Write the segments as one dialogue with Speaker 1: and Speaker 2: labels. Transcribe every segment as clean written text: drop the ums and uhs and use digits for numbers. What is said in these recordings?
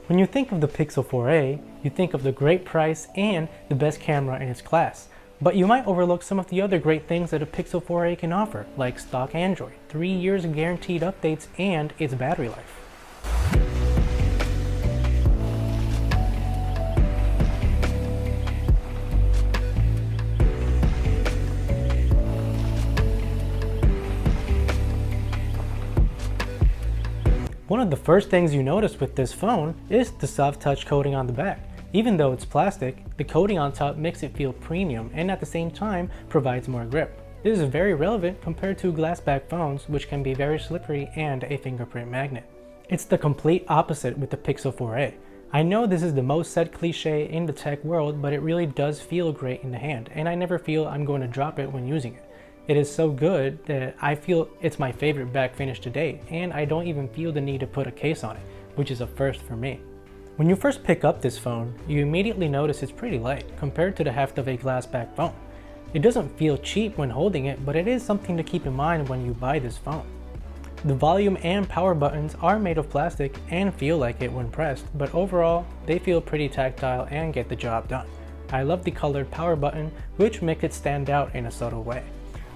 Speaker 1: When you think of the Pixel 4a, you think of the great price and the best camera in its class. But you might overlook some of the other great things that a Pixel 4a can offer, like stock Android, 3 years of guaranteed updates, and its battery life. One of the first things you notice with this phone is the soft touch coating on the back. Even though it's plastic, the coating on top makes it feel premium and at the same time provides more grip. This is very relevant compared to glass back phones, which can be very slippery and a fingerprint magnet. It's the complete opposite with the Pixel 4a. I know this is the most said cliche in the tech world, but it really does feel great in the hand, and I never feel I'm going to drop it when using it. It is so good that I feel it's my favorite back finish to date, and I don't even feel the need to put a case on it, which is a first for me. When you first pick up this phone, you immediately notice it's pretty light compared to the heft of a glass back phone. It doesn't feel cheap when holding it, but it is something to keep in mind when you buy this phone. The volume and power buttons are made of plastic and feel like it when pressed, but overall, they feel pretty tactile and get the job done. I love the colored power button, which makes it stand out in a subtle way.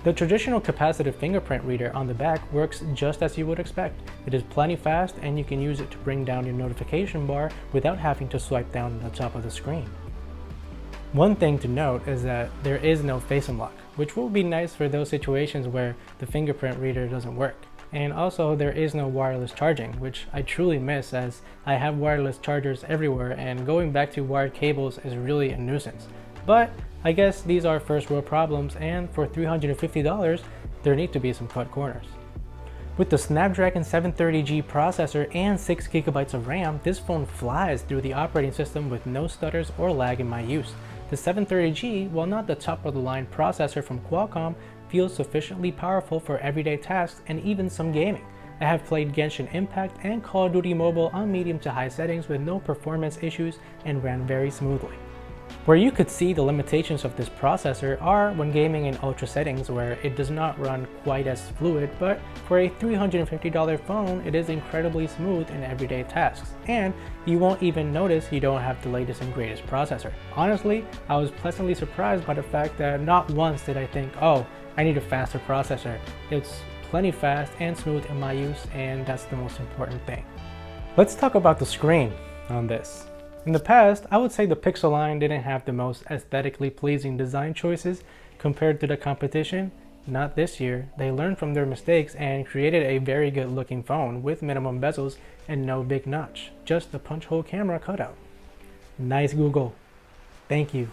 Speaker 1: The traditional capacitive fingerprint reader on the back works just as you would expect. It is plenty fast and you can use it to bring down your notification bar without having to swipe down the top of the screen. One thing to note is that there is no face unlock, which will be nice for those situations where the fingerprint reader doesn't work. And also there is no wireless charging, which I truly miss as I have wireless chargers everywhere and going back to wired cables is really a nuisance. But I guess these are first world problems, and for $350, there need to be some cut corners. With the Snapdragon 730G processor and 6GB of RAM, this phone flies through the operating system with no stutters or lag in my use. The 730G, while not the top of the line processor from Qualcomm, feels sufficiently powerful for everyday tasks and even some gaming. I have played Genshin Impact and Call of Duty Mobile on medium to high settings with no performance issues and ran very smoothly. Where you could see the limitations of this processor are when gaming in ultra settings where it does not run quite as fluid, but for a $350 phone it is incredibly smooth in everyday tasks, and you won't even notice you don't have the latest and greatest processor. Honestly, I was pleasantly surprised by the fact that not once did I think, oh, I need a faster processor. It's plenty fast and smooth in my use, and that's the most important thing. Let's talk about the screen on this. In the past, I would say the Pixel line didn't have the most aesthetically pleasing design choices compared to the competition. Not this year. They learned from their mistakes and created a very good looking phone with minimum bezels and no big notch, just a punch hole camera cutout. Nice Google. Thank you.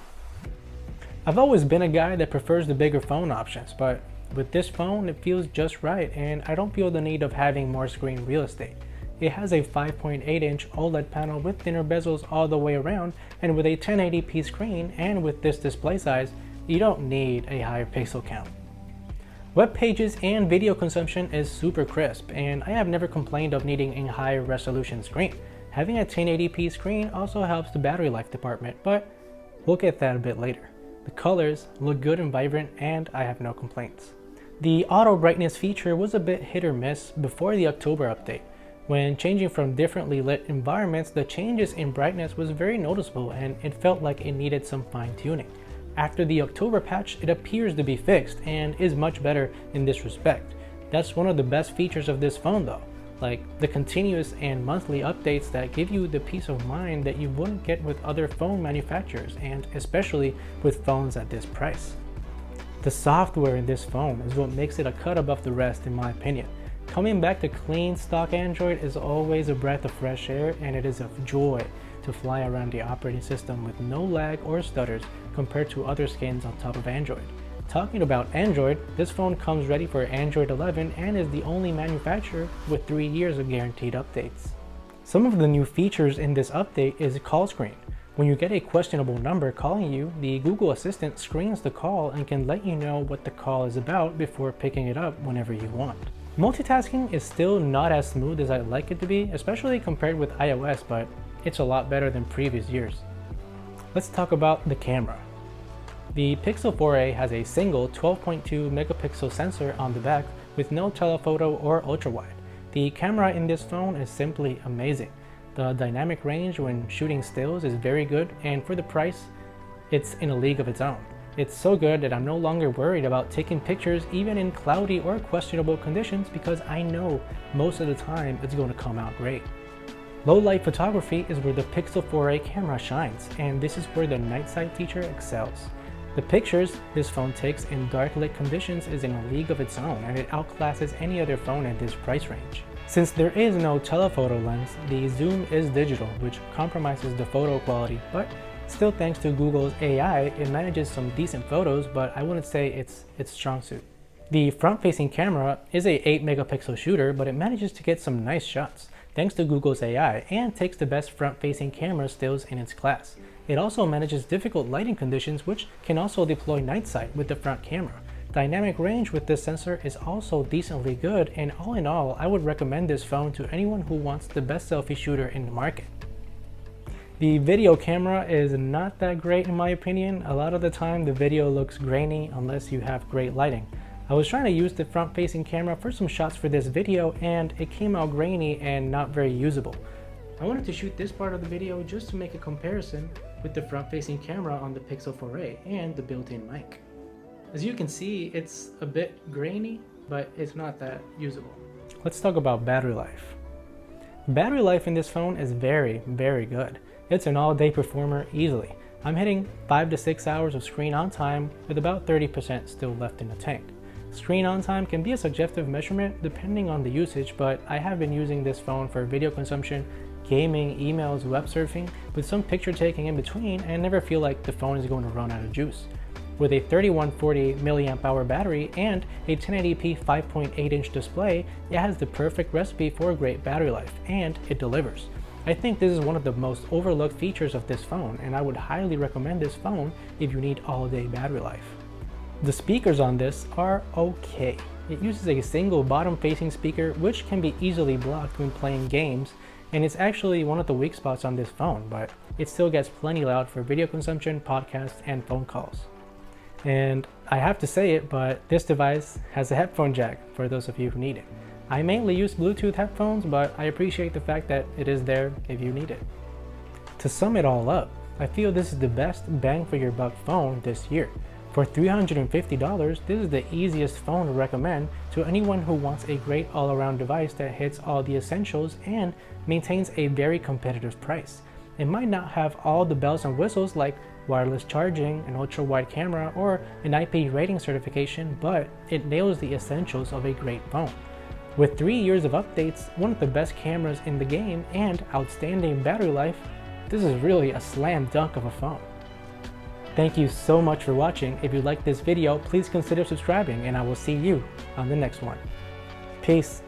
Speaker 1: I've always been a guy that prefers the bigger phone options, but with this phone it feels just right and I don't feel the need of having more screen real estate. It has a 5.8-inch OLED panel with thinner bezels all the way around, and with a 1080p screen and with this display size, you don't need a higher pixel count. Web pages and video consumption is super crisp, and I have never complained of needing a higher resolution screen. Having a 1080p screen also helps the battery life department, but we'll get that a bit later. The colors look good and vibrant, and I have no complaints. The auto brightness feature was a bit hit or miss before the October update. When changing from differently lit environments, the changes in brightness was very noticeable and it felt like it needed some fine-tuning. After the October patch, it appears to be fixed and is much better in this respect. That's one of the best features of this phone though, like the continuous and monthly updates that give you the peace of mind that you wouldn't get with other phone manufacturers, and especially with phones at this price. The software in this phone is what makes it a cut above the rest in my opinion. Coming back to clean stock Android is always a breath of fresh air, and it is a joy to fly around the operating system with no lag or stutters compared to other skins on top of Android. Talking about Android, this phone comes ready for Android 11 and is the only manufacturer with 3 years of guaranteed updates. Some of the new features in this update is call screen. When you get a questionable number calling you, the Google Assistant screens the call and can let you know what the call is about before picking it up whenever you want. Multitasking is still not as smooth as I'd like it to be, especially compared with iOS, but it's a lot better than previous years. Let's talk about the camera. The Pixel 4a has a single 12.2 megapixel sensor on the back with no telephoto or ultrawide. The camera in this phone is simply amazing. The dynamic range when shooting stills is very good, and for the price, it's in a league of its own. It's so good that I'm no longer worried about taking pictures even in cloudy or questionable conditions because I know most of the time it's going to come out great. Low light photography is where the Pixel 4a camera shines, and this is where the night sight feature excels. The pictures this phone takes in dark lit conditions is in a league of its own, and it outclasses any other phone in this price range. Since there is no telephoto lens, the zoom is digital, which compromises the photo quality, but still thanks to Google's AI, it manages some decent photos, but I wouldn't say it's its strong suit. The front-facing camera is a 8 megapixel shooter, but it manages to get some nice shots, thanks to Google's AI, and takes the best front-facing camera stills in its class. It also manages difficult lighting conditions, which can also deploy night sight with the front camera. Dynamic range with this sensor is also decently good, and all in all, I would recommend this phone to anyone who wants the best selfie shooter in the market. The video camera is not that great in my opinion. A lot of the time the video looks grainy unless you have great lighting. I was trying to use the front-facing camera for some shots for this video and it came out grainy and not very usable. I wanted to shoot this part of the video just to make a comparison with the front-facing camera on the Pixel 4a and the built-in mic. As you can see, it's a bit grainy, but it's not that usable. Let's talk about battery life. Battery life in this phone is very, very good. It's an all-day performer easily. I'm hitting 5 to 6 hours of screen on time with about 30% still left in the tank. Screen on time can be a subjective measurement depending on the usage, but I have been using this phone for video consumption, gaming, emails, web surfing, with some picture taking in between, and never feel like the phone is going to run out of juice. With a 3140 mAh battery and a 1080p 5.8-inch display, it has the perfect recipe for great battery life, and it delivers. I think this is one of the most overlooked features of this phone, and I would highly recommend this phone if you need all-day battery life. The speakers on this are okay. It uses a single bottom-facing speaker which can be easily blocked when playing games, and it's actually one of the weak spots on this phone, but it still gets plenty loud for video consumption, podcasts, and phone calls. And I have to say it, but this device has a headphone jack for those of you who need it. I mainly use Bluetooth headphones, but I appreciate the fact that it is there if you need it. To sum it all up, I feel this is the best bang for your buck phone this year. For $350, this is the easiest phone to recommend to anyone who wants a great all-around device that hits all the essentials and maintains a very competitive price. It might not have all the bells and whistles like wireless charging, an ultra-wide camera, or an IP rating certification, but it nails the essentials of a great phone. With 3 years of updates, one of the best cameras in the game, and outstanding battery life, this is really a slam dunk of a phone. Thank you so much for watching. If you liked this video, please consider subscribing, and I will see you on the next one. Peace.